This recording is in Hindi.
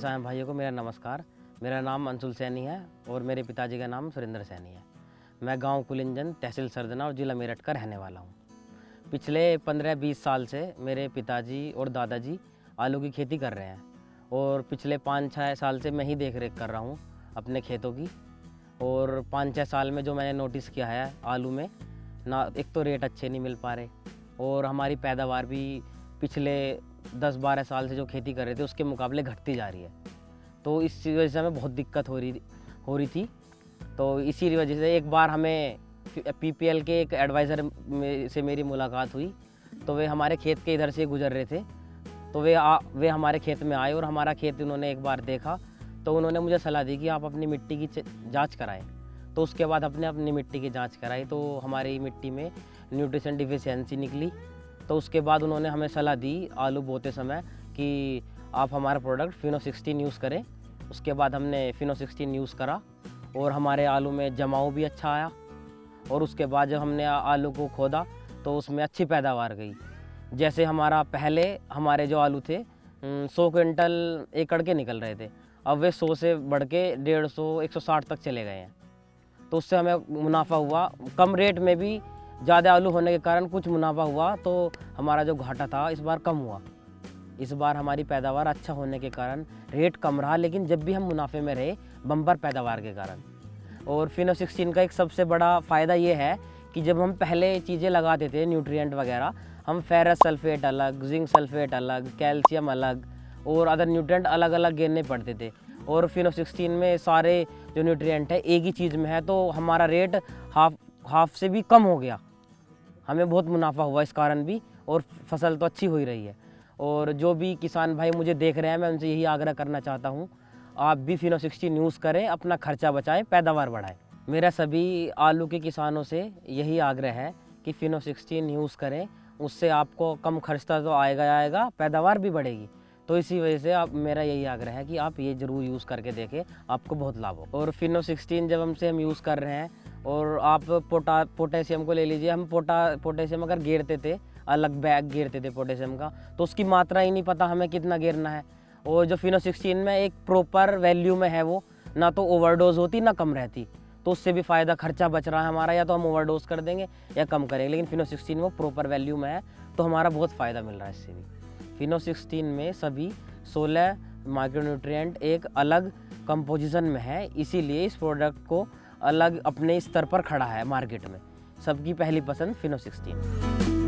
किसान भाइयों को मेरा नमस्कार। मेरा नाम अंशुल सैनी है और मेरे पिताजी का नाम सुरेंद्र सैनी है। मैं गांव कुलिंजन, तहसील सरदना और ज़िला मेरठ का रहने वाला हूं। पिछले 15-20 साल से मेरे पिताजी और दादाजी आलू की खेती कर रहे हैं और पिछले 5-6 साल से मैं ही देख रेख कर रहा हूं अपने खेतों की। और 5-6 साल में जो मैंने नोटिस किया है आलू में, ना एक तो रेट अच्छे नहीं मिल पा रहे और हमारी पैदावार भी पिछले 10-12 साल से जो खेती कर रहे थे उसके मुकाबले घटती जा रही है। तो इस वजह से हमें बहुत दिक्कत हो रही थी। तो इसी वजह से एक बार हमें पीपीएल के एक एडवाइज़र से मेरी मुलाकात हुई। तो वे हमारे खेत के इधर से गुजर रहे थे, तो वे हमारे खेत में आए और हमारा खेत उन्होंने एक बार देखा। तो उन्होंने मुझे सलाह दी कि आप अपनी मिट्टी की जांच कराएं। तो उसके बाद अपनी मिट्टी की जांच कराई तो हमारी मिट्टी में न्यूट्रिशन डिफिशियंसी निकली। तो उसके बाद उन्होंने हमें सलाह दी आलू बोते समय कि आप हमारा प्रोडक्ट फिनो 16 यूज़ करें। उसके बाद हमने फिनो 16 यूज़ करा और हमारे आलू में जमाव भी अच्छा आया। और उसके बाद जब हमने आलू को खोदा तो उसमें अच्छी पैदावार गई। जैसे पहले हमारे जो आलू थे 100 क्विंटल एकड़ के निकल रहे थे, अब वे 100 से बढ़ के 150-160 तक चले गए हैं। तो उससे हमें मुनाफा हुआ। कम रेट में भी ज़्यादा आलू होने के कारण कुछ मुनाफा हुआ, तो हमारा जो घाटा था इस बार कम हुआ। इस बार हमारी पैदावार अच्छा होने के कारण रेट कम रहा, लेकिन जब भी हम मुनाफे में रहे बम्पर पैदावार के कारण। और फिनो 16 का एक सबसे बड़ा फ़ायदा ये है कि जब हम पहले चीज़ें लगाते थे न्यूट्रिएंट वगैरह, हम फेरस सल्फेट अलग, जिंक सल्फेट अलग, कैल्शियम अलग और अदर न्यूट्रिएंट अलग अलग गिनने पड़ते थे। और फिनो 16 में सारे जो न्यूट्रिएंट है एक ही चीज़ में है, तो हमारा रेट हाफ से भी कम हो गया। हमें बहुत मुनाफा हुआ इस कारण भी, और फसल तो अच्छी हो ही रही है। और जो भी किसान भाई मुझे देख रहे हैं, मैं उनसे यही आग्रह करना चाहता हूँ, आप भी फिनो 16 यूज़ करें, अपना खर्चा बचाएं, पैदावार बढ़ाएं। मेरा सभी आलू के किसानों से यही आग्रह है कि फिनो 16 यूज़ करें। उससे आपको कम खर्चा तो आएगा, पैदावार भी बढ़ेगी। तो इसी वजह से मेरा यही आग्रह है कि आप ये ज़रूर यूज़ करके देखें, आपको बहुत लाभ हो। और फिनो 16 जब हम यूज़ कर रहे हैं, और आप पोटेशियम को ले लीजिए। हम पोटेशियम अगर गेरते थे, अलग बैग गेरते थे पोटेशियम का, तो उसकी मात्रा ही नहीं पता हमें कितना गेरना है। और जो फिनो 16 में एक प्रॉपर वैल्यू में है, वो ना तो ओवरडोज होती ना कम रहती। तो उससे भी फ़ायदा, खर्चा बच रहा है हमारा, या तो हम ओवरडोज कर देंगे या कम करेंगे। लेकिन फिनो 16 वो प्रॉपर वैल्यू में है, तो हमारा बहुत फ़ायदा मिल रहा है इससे भी। फिनो 16 में सभी 16 माइक्रोन्यूट्रिएंट एक अलग कंपोजिशन में है, इसीलिए इस प्रोडक्ट को अलग अपने स्तर पर खड़ा है मार्केट में। सबकी पहली पसंद फिनो 16।